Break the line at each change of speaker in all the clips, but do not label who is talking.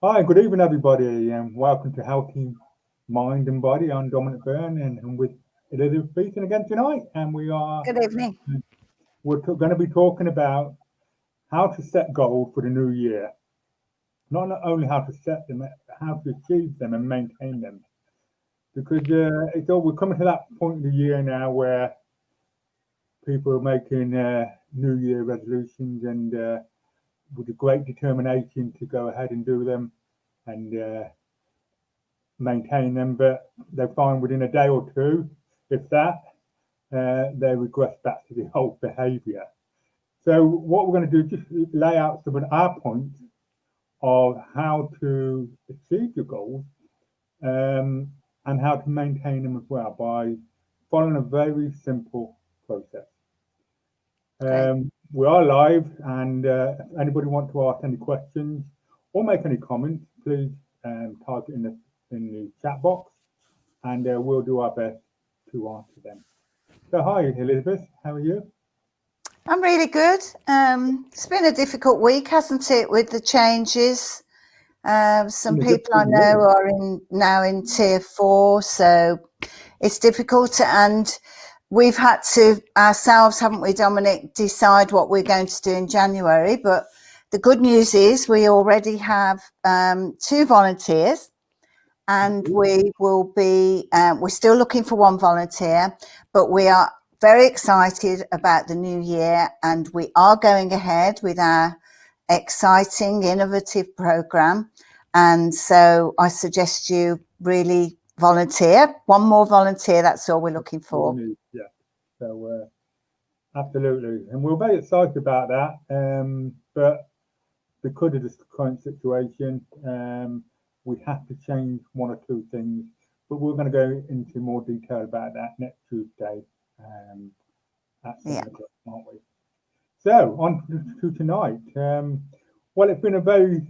Hi, good evening, everybody, and welcome to Healthy Mind and Body. I'm Dominic Byrne, and I'm with Elizabeth Beaton again tonight, and
Good evening.
we're going to be talking about how to set goals for the new year. Not only how to set them, but how to achieve them and maintain them. Because we're coming to that point of the year now where people are making New Year resolutions and with a great determination to go ahead and do them and maintain them, but they find within a day or two, if that, they regress back to the old behaviour. So what we're going to do is just lay out some of our points of how to achieve your goals and how to maintain them as well by following a very simple process. We are live, and if anybody want to ask any questions or make any comments, please type it in the chat box, and we'll do our best to answer them. So hi, Elizabeth, how are you?
I'm really good. It's been a difficult week, hasn't it, with the changes? Some people I know are now in tier 4, so it's difficult, and we've had to ourselves, haven't we, Dominic, decide what we're going to do in January. But the good news is we already have 2 volunteers, and we will be we're still looking for 1 volunteer, but we are very excited about the new year, and we are going ahead with our exciting innovative program. And so I suggest you really volunteer. 1 more volunteer, that's all we're looking for.
Yeah, so absolutely, and we're very excited about that, but because of this current situation, we have to change 1 or 2 things, but we're going to go into more detail about that next Tuesday at 7 o'clock, aren't we? So on to tonight. Well, it's been a very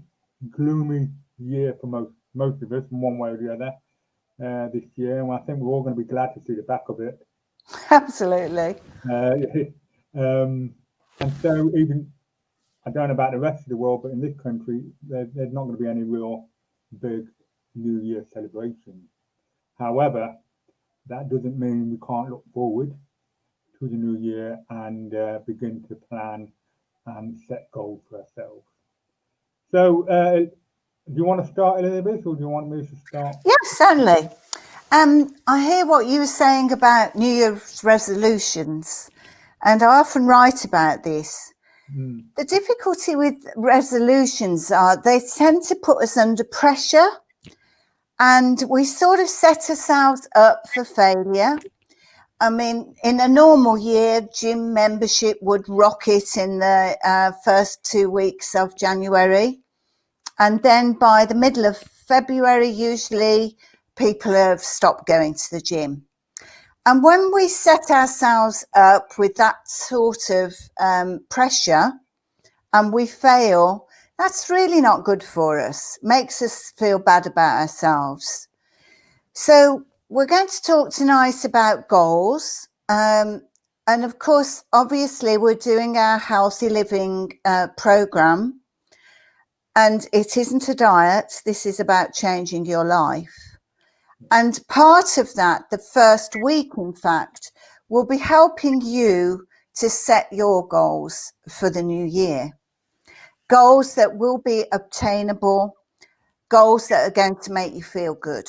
gloomy year for most of us in one way or the other this year, and I think we're all going to be glad to see the back of it.
Absolutely.
And so even, I don't know about the rest of the world, but in this country, there's not going to be any real big New Year celebration. However, that doesn't mean we can't look forward to the new year and begin to plan and set goals for ourselves. So, do you want to start, Elizabeth, or do you want me to start?
Yes, certainly. I hear what you were saying about New Year's resolutions, and I often write about this. The difficulty with resolutions are they tend to put us under pressure, and we sort of set ourselves up for failure. I mean, in a normal year, gym membership would rocket in the first 2 weeks of January. And then by the middle of February, usually people have stopped going to the gym. And when we set ourselves up with that sort of pressure and we fail, that's really not good for us. Makes us feel bad about ourselves. So we're going to talk tonight about goals. And of course, obviously, we're doing our healthy living program. And it isn't a diet. This is about changing your life. And part of that, the first week, in fact, will be helping you to set your goals for the new year. Goals that will be obtainable, goals that are going to make you feel good.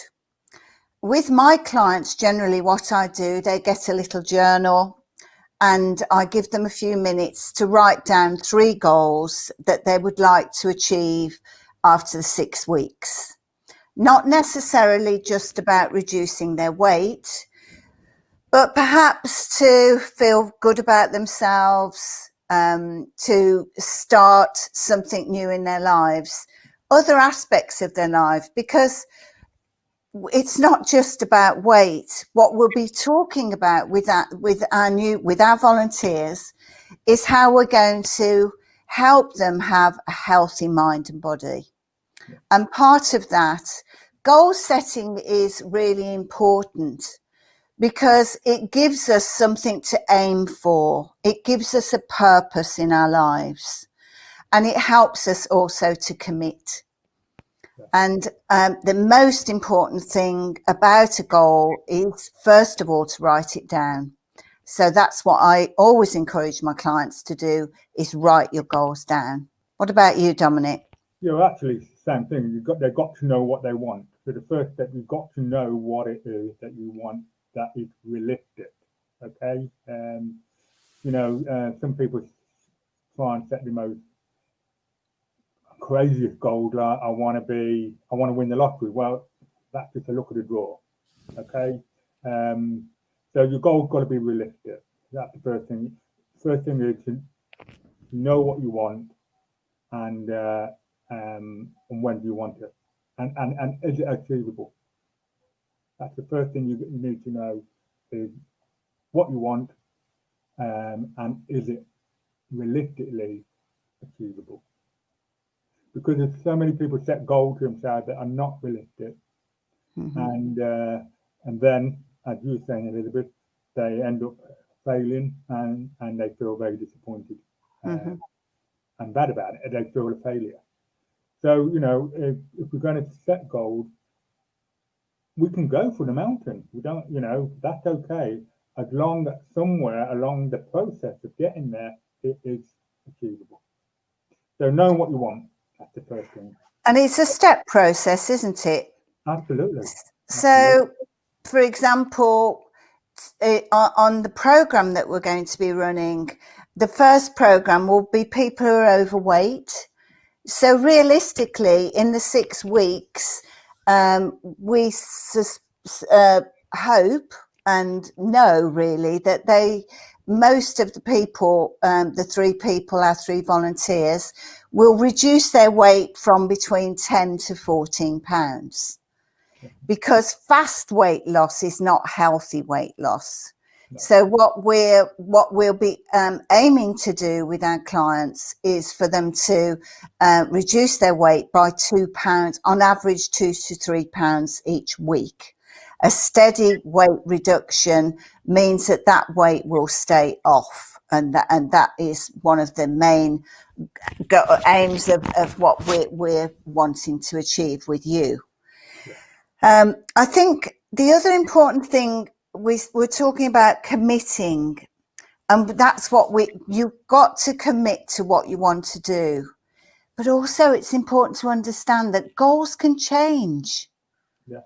With my clients, generally what I do, they get a little journal and I give them a few minutes to write down 3 goals that they would like to achieve after the 6 weeks. Not necessarily just about reducing their weight, but perhaps to feel good about themselves, to start something new in their lives, other aspects of their life, because it's not just about weight. What we'll be talking about with our volunteers is how we're going to help them have a healthy mind and body. And part of that, goal setting is really important because it gives us something to aim for. It gives us a purpose in our lives, and it helps us also to commit. And the most important thing about a goal is, first of all, to write it down. So that's what I always encourage my clients to do, is write your goals down. What about you, Dominic?
Yeah, actually, it's the same thing. They've got to know what they want. So the first step, you've got to know what it is that you want that is realistic. Okay. Some people try and set the most craziest goal. Like, I want to win the lottery. Well, that's just a look at the draw. Okay. So your goal's got to be realistic. That's the first thing. First thing is to know what you want, and when do you want it, and is it achievable? That's the first thing you need to know, is what you want, and is it realistically achievable? Because there's so many people set goals to themselves that are not realistic, and then, as you were saying, Elizabeth, they end up failing, and they feel very disappointed and bad about it, and they feel a failure. So, if we're going to set goals, we can go for the mountain. We don't, that's okay, as long as somewhere along the process of getting there, it is achievable. So knowing what you want, that's the first thing.
And it's a step process, isn't it?
Absolutely.
So, for example, on the program that we're going to be running, the first program will be people who are overweight. So realistically, in the 6 weeks, we hope and know really that most of the people, the 3 people, our 3 volunteers, will reduce their weight from between 10 to 14 pounds. Because fast weight loss is not healthy weight loss. No. So what we'll be aiming to do with our clients is for them to reduce their weight by 2 pounds, on average 2 to 3 pounds each week. A steady weight reduction means that weight will stay off, and that is one of the main aims of what we're wanting to achieve with you. I think the other important thing, we're talking about committing, and that's what you've got to commit to what you want to do. But also it's important to understand that goals can change.
Yeah.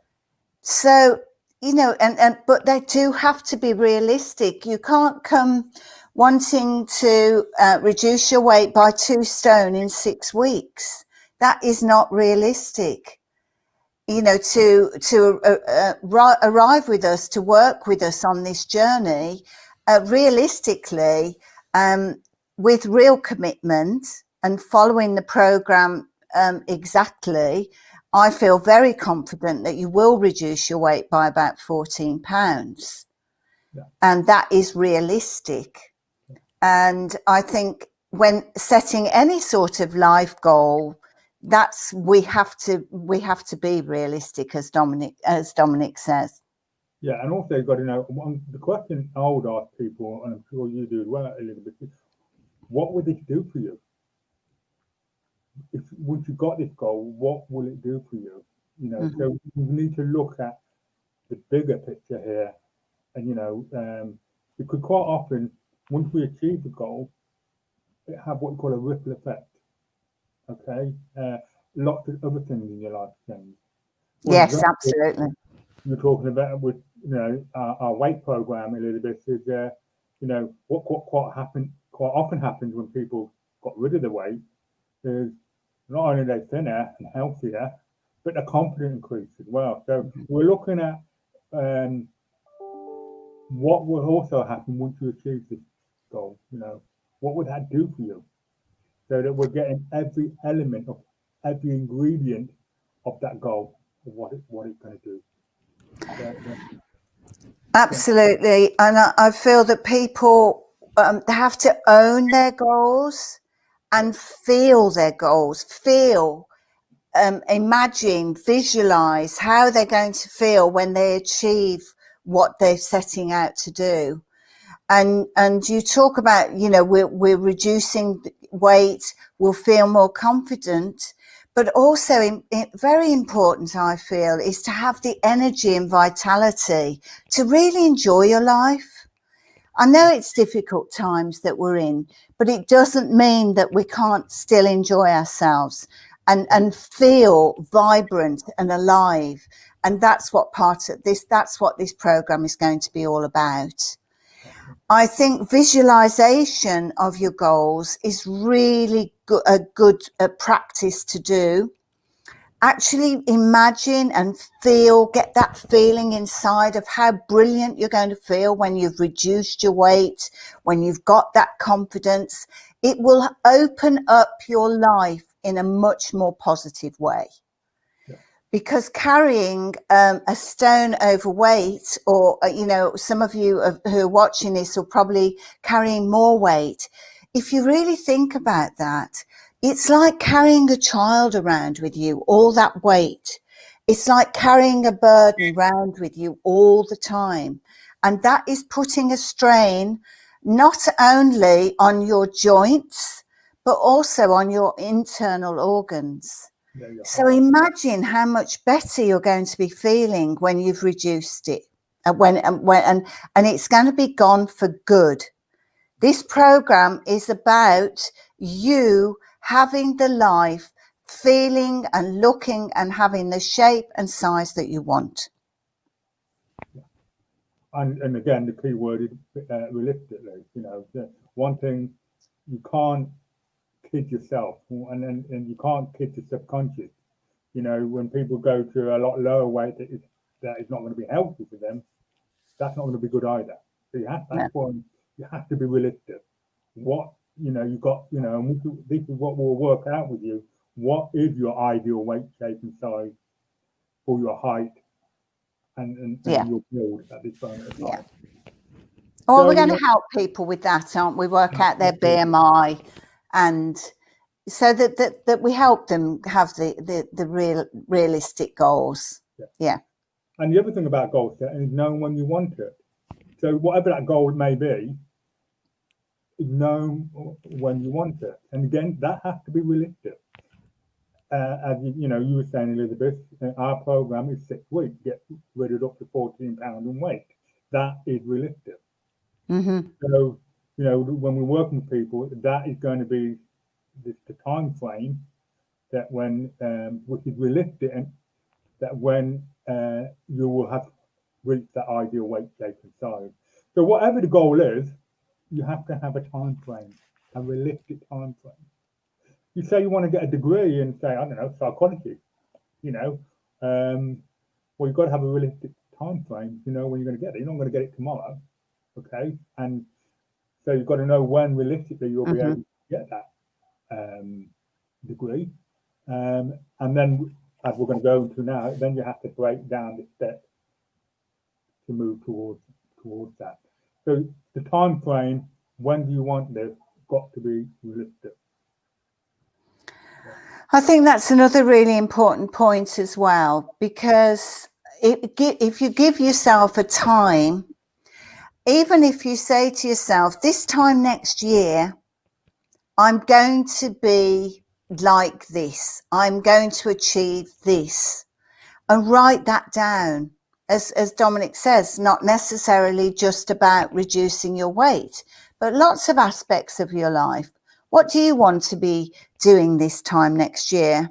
So, but they do have to be realistic. You can't come wanting to reduce your weight by 2 stone in 6 weeks. That is not realistic. To arrive with us, to work with us on this journey, realistically, with real commitment and following the program exactly, I feel very confident that you will reduce your weight by about 14 pounds. Yeah. And that is realistic. Yeah. And I think when setting any sort of life goal, we have to be realistic, as Dominic says.
Yeah, and also you've got to know, the question I would ask people, and I'm sure you do as well, Elizabeth, is what would this do for you? Once you got this goal, what will it do for you? So you need to look at the bigger picture here, and because quite often, once we achieve the goal, it have what we call a ripple effect. Okay, lots of other things in your life change.
Yes, absolutely.
You're talking about with our weight program, Elizabeth, is what quite often happens when people got rid of the weight is not only are they thinner and healthier, but their confidence increased as well. So we're looking at what will also happen once you achieve this goal. What would that do for you? So that we're getting every element of every ingredient of that goal, of what it's going to do.
Absolutely. And I feel that people have to own their goals and feel their goals, imagine, visualize how they're going to feel when they achieve what they're setting out to do. And you talk about, we're reducing weight, we'll feel more confident, but also very important, I feel, is to have the energy and vitality to really enjoy your life. I know it's difficult times that we're in, but it doesn't mean that we can't still enjoy ourselves and feel vibrant and alive. And that's what that's what this program is going to be all about. I think visualization of your goals is really a good practice to do. Actually imagine and feel, get that feeling inside of how brilliant you're going to feel when you've reduced your weight, when you've got that confidence. It will open up your life in a much more positive way. Because carrying a stone overweight, or, you know, some of you who are watching this are probably carrying more weight. If you really think about that, it's like carrying a child around with you, all that weight. It's like carrying a burden around with you all the time. And that is putting a strain not only on your joints, but also on your internal organs. So imagine how much better you're going to be feeling when you've reduced it, and it's going to be gone for good. This program is about you having the life, feeling and looking and having the shape and size that you want.
And again, the key word is realistically. You know, one thing, you can't kid yourself, and you can't kid your subconscious. You know, when people go to a lot lower weight that is not going to be healthy for them, that's not going to be good either. So that's why you have to be realistic. What, you know, you got, you know, and this is what we'll work out with you. What is your ideal weight, shape, and size for your height and your build at this moment of time?
Well, we're going to help people with that, aren't we? Work out their BMI, and so that we help them have the realistic goals. Yeah.
And the other thing about goal setting is knowing when you want it. So whatever that goal may be, know when you want it. And again, that has to be realistic. As you know, you were saying, Elizabeth, our program is 6 weeks, get rid of up to 14 pounds in weight. That is realistic.
Mm-hmm.
So, you know, when we're working with people, that is going to be the time frame that when, which is realistic, and that when you will have reached that ideal weight, shape, and size. So whatever the goal is, you have to have a time frame, a realistic time frame. You say you want to get a degree in, say, I don't know, psychology, you know, well, you've got to have a realistic time frame, you know, when you're going to get it. You're not going to get it tomorrow, okay? And so you've got to know when realistically you'll be able to get that degree. And then, as we're going to go into now, then you have to break down the steps to move towards that. So the time frame, when do you want this, got to be realistic.
I think that's another really important point as well, because if you give yourself a time, even if you say to yourself, this time next year, I'm going to be like this, I'm going to achieve this, and write that down. As Dominic says, not necessarily just about reducing your weight, but lots of aspects of your life. What do you want to be doing this time next year?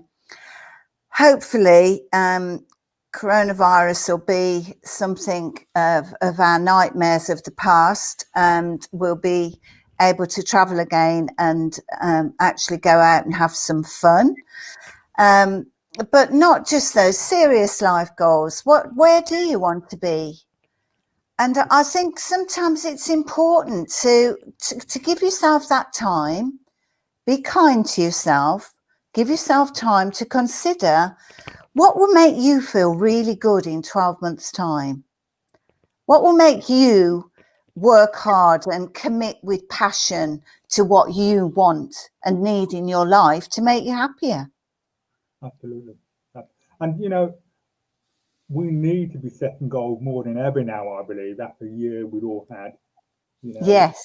Hopefully, coronavirus will be something of our nightmares of the past, and we'll be able to travel again and actually go out and have some fun. But not just those serious life goals. Where do you want to be? And I think sometimes it's important to give yourself that time, be kind to yourself, give yourself time to consider what will make you feel really good in 12 months' time. What will make you work hard and commit with passion to what you want and need in your life to make you happier?
Absolutely. And, you know, we need to be setting goals more than ever now, I believe, after a year we've all had. You know,
yes.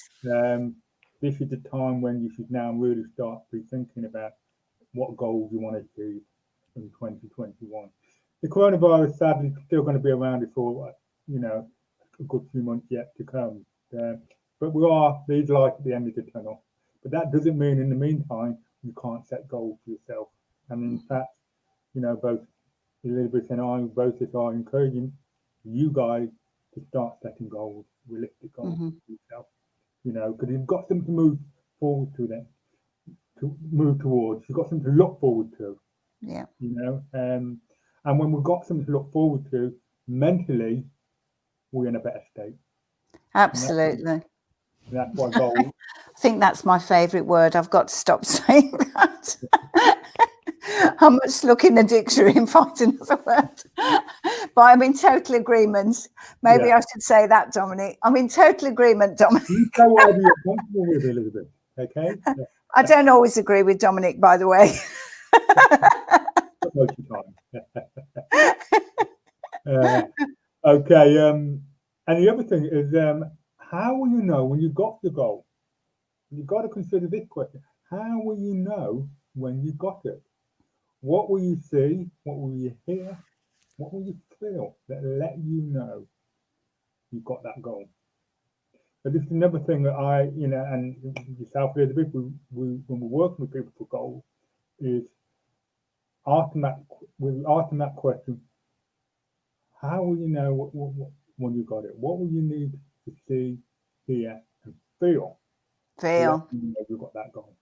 This is the time when you should now really start be thinking about what goals you want to achieve in 2021. The coronavirus sadly is still going to be around for, you know, a good few months yet to come. But there's light at the end of the tunnel. But that doesn't mean in the meantime you can't set goals for yourself. And in fact, you know, both Elizabeth and I both are encouraging you guys to start setting goals, realistic goals for yourself. You know, because you've got something to move forward to then, to move towards. You've got something to look forward to.
Yeah.
You know, and when we've got something to look forward to, mentally, we're in a better state.
Absolutely.
That's why goals.
I think that's my favourite word. I've got to stop saying that. I must look in the dictionary and find another word. But I'm in total agreement. Maybe I should say that, Dominic. I'm in total agreement, Dominic.
You say whatever you're comfortable with, Elizabeth. Okay?
I don't always agree with Dominic, by the way.
Most of the time. Okay. And the other thing is, how will you know when you've got the goal? You've got to consider this question. How will you know when you got it? What will you see? What will you hear? What will you feel that let you know you've got that goal? But this is another thing that I, you know, and yourself, Elizabeth, when we're working with people for goals, is asking that question. How will you know when you got it? What will you need to see, hear, and feel?
Feel.
You know you've got that goal.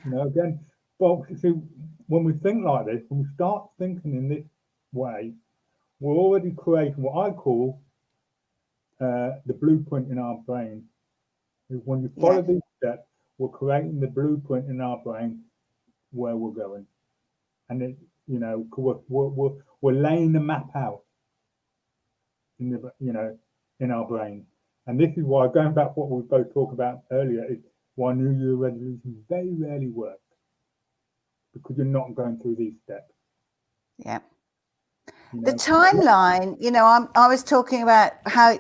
You know, again, well, see, when we think like this, when we start thinking in this way, we're already creating what I call the blueprint in our brain. Is when you follow these steps, we're creating the blueprint in our brain where we're going, and it, you know, we're laying the map out in the, you know, in our brain. And this is why, going back to what we both talked about earlier, is why New Year resolutions very rarely work, because you're not going through these steps.
Yeah.
You know?
The timeline, you know, I was talking about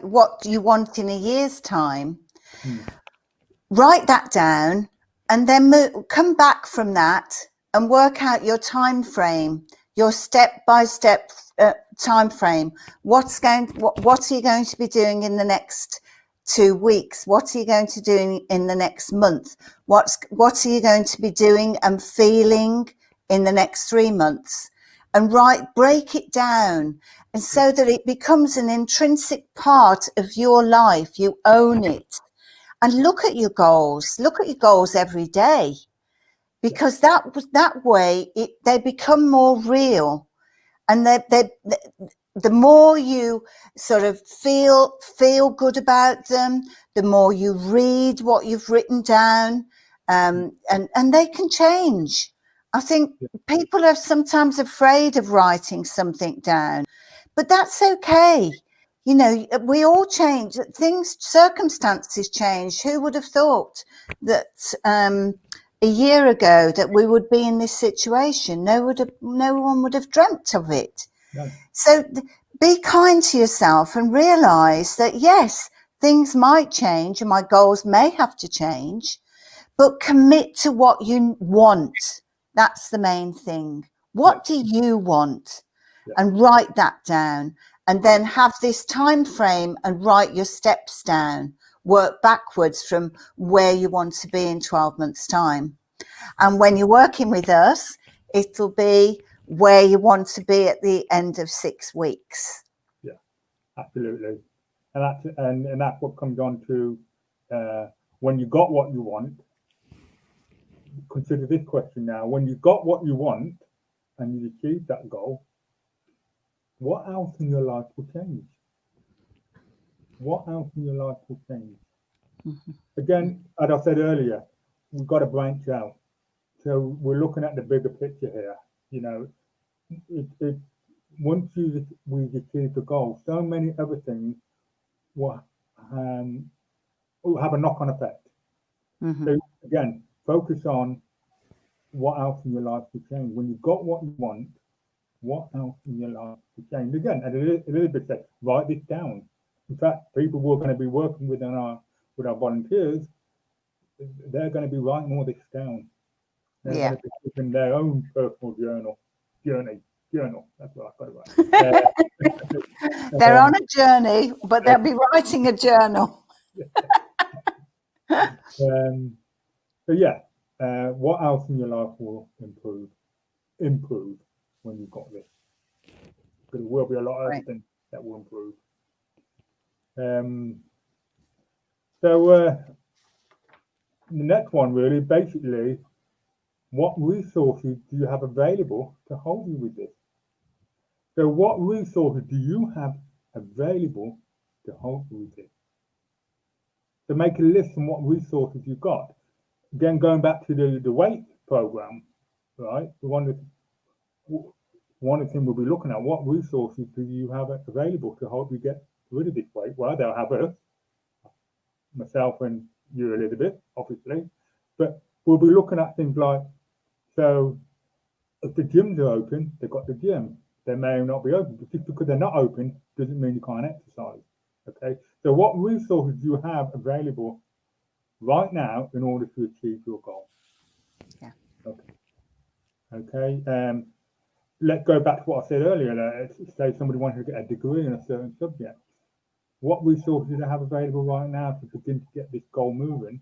what you want in a year's time. Write that down, and then come back from that and work out your time frame, your step-by-step time frame. What are you going to be doing in the next 2 weeks? What are you going to do in the next month? What are you going to be doing and feeling in the next 3 months? And break it down, and so that it becomes an intrinsic part of your life. You own it. And look at your goals. Look at your goals every day, because that way they become more real, and the more you sort of feel good about them, the more you read what you've written down, and they can change. I think people are sometimes afraid of writing something down, but that's okay. You know, we all change. Circumstances change. Who would have thought that a year ago that we would be in this situation? No one would have dreamt of it.
No.
So be kind to yourself and realize that, yes, things might change and my goals may have to change, but commit to what you want. That's the main thing. What do you want? And write that down, and then have this time frame and write your steps down. Work backwards from where you want to be in 12 months' time. And when you're working with us, it'll be where you want to be at the end of 6 weeks.
Yeah, absolutely. And that's what comes on to when you got what you want. Consider this question now. When you got what you want and you achieved that goal, what else in your life will change? What else in your life will change? Again, as I said earlier, we've got to branch out. So we're looking at the bigger picture here. You know, once we've achieved the goal, so many other things will have a knock-on effect. So again, focus on what else in your life will change. When you've got what you want, what else in your life will change? Again, and Elizabeth said, write this down. In fact, people we're going to be working with our volunteers, they're going to be writing all this down. They're
Yeah.
going to be keeping their own personal journal. That's what I got it right.
They're on a journey, but they'll be writing a journal.
So yeah, what else in your life will improve when you've got this? Because there will be a lot of things that will improve. So the next one really, basically, what resources do you have available to help you with this? So what resources do you have available to help you with this? So make a list on what resources you've got. Again, going back to the weight program, right? One of the things we'll be looking at, what resources do you have available to help you get rid of this weight? Well, they'll have us, myself and you, Elizabeth, obviously, but we'll be looking at things like, so if the gyms are open, they've got the gym. They may not be open, but just because they're not open doesn't mean you can't exercise. Okay, so what resources do you have available right now in order to achieve your goal?
Yeah.
Okay. Let's go back to what I said earlier. Say somebody wanted to get a degree in a certain subject. What resources do they have available right now to begin to get this goal moving?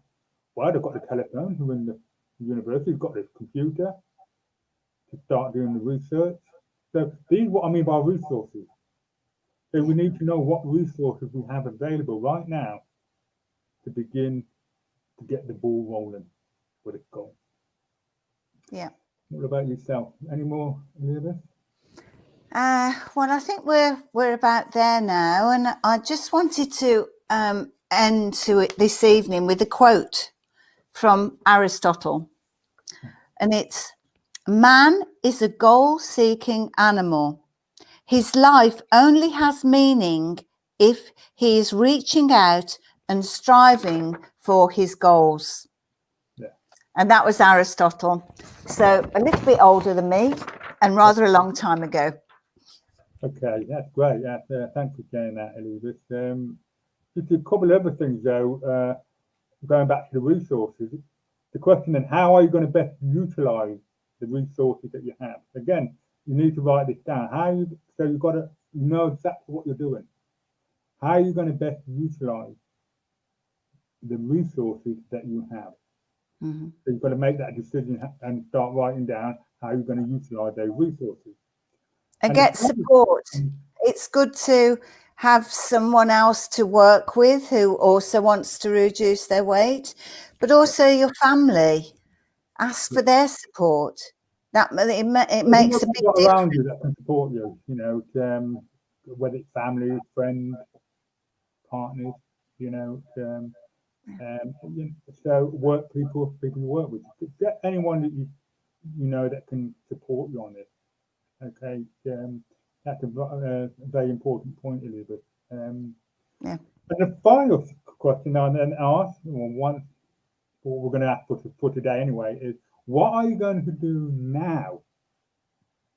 Well, they've got the telephone, who in the university, they've got this computer to start doing the research. So these are what I mean by resources. So we need to know what resources we have available right now to begin to get the ball rolling with a goal.
Yeah.
What about yourself? Any more, Elizabeth?
Well, I think we're about there now, and I just wanted to end to it this evening with a quote from Aristotle, and it's, "Man is a goal-seeking animal. His life only has meaning if he is reaching out and striving for his goals."
Yeah.
And that was Aristotle. So a little bit older than me and rather a long time ago.
Okay, that's great. Thanks for sharing that, Elizabeth. Just a couple of other things, though, going back to the resources. The question then, how are you going to best utilize the resources that you have? Again, you need to write this down. So you've got to know exactly what you're doing. How are you going to best utilize the resources that you have?
Mm-hmm.
So you've got to make that decision and start writing down how you're going to utilize those resources.
And get support. It's good to have someone else to work with who also wants to reduce their weight, but also your family. Ask for their support. That it makes a big difference.
Around you that can support you, you know, whether it's family, friends, partners, you know, so work people you work with. Get anyone that you know that can support you on this. Okay, that's a very important point, Elizabeth.
Yeah.
And the final question I then ask, or one, what we're going to ask for today anyway, is what are you going to do now?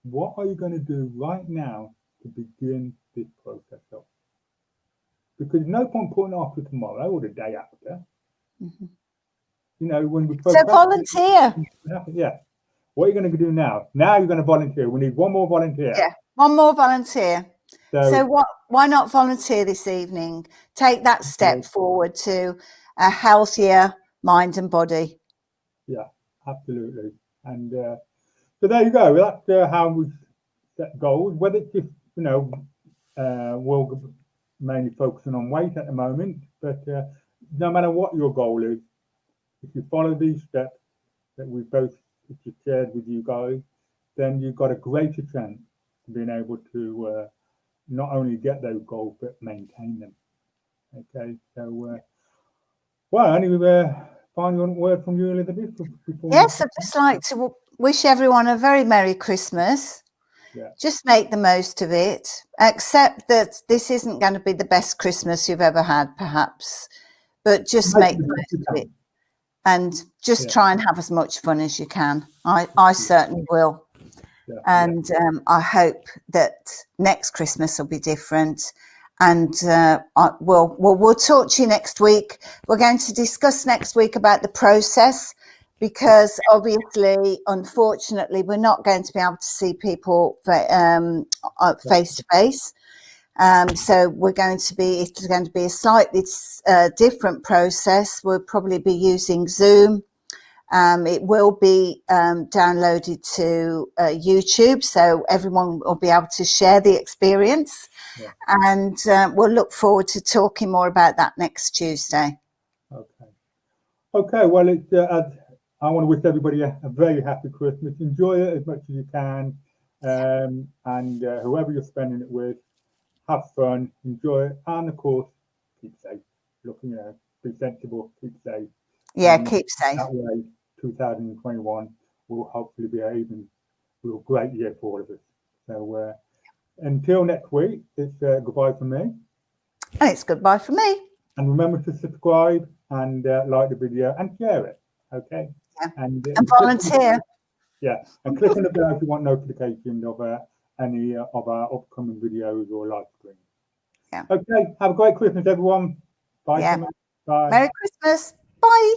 What are you going to do right now to begin this process off? Because no point putting off to tomorrow or the day after.
Mm-hmm.
You know, when we
so volunteer.
Yeah. What are you going to do now? Now you're going to volunteer. We need one more volunteer.
Yeah, one more volunteer. So why not volunteer this evening? Take that step forward to a healthier mind and body.
Yeah, absolutely. And so there you go. That's how we set goals. Whether it's just, you know, we're mainly focusing on weight at the moment, but no matter what your goal is, if you follow these steps that we both just shared with you guys, then you've got a greater chance of being able to not only get those goals but maintain them. Okay, so well, any final word from you, Elizabeth?
Yes, I'd just like to wish everyone a very Merry Christmas.
Yeah.
Just make the most of it. Accept that this isn't going to be the best Christmas you've ever had, perhaps, but just make the most of it. And just try and have as much fun as you can. I certainly will. Yeah, and I hope that next Christmas will be different. And we'll talk to you next week. We're going to discuss next week about the process because obviously, unfortunately, we're not going to be able to see people face to face. So it's going to be a slightly different process. We'll probably be using Zoom. It will be downloaded to YouTube, so everyone will be able to share the experience.
Yeah.
And we'll look forward to talking more about that next Tuesday.
Okay. Well, I want to wish everybody a very happy Christmas. Enjoy it as much as you can, and whoever you're spending it with, have fun, enjoy it, and of course, keep safe. Be sensible, keep safe.
Yeah,
and
keep safe.
That way, 2021 will hopefully be a great year for all of us. So until next week, it's goodbye from me.
And it's goodbye from me.
And remember to subscribe and like the video and share it. Okay.
Yeah.
And
volunteer.
And click on the bell if you want notifications of any of our upcoming videos or live streams.
Yeah.
Okay. Have a great Christmas, everyone. Bye.
Yeah.
Bye.
Merry Christmas. Bye.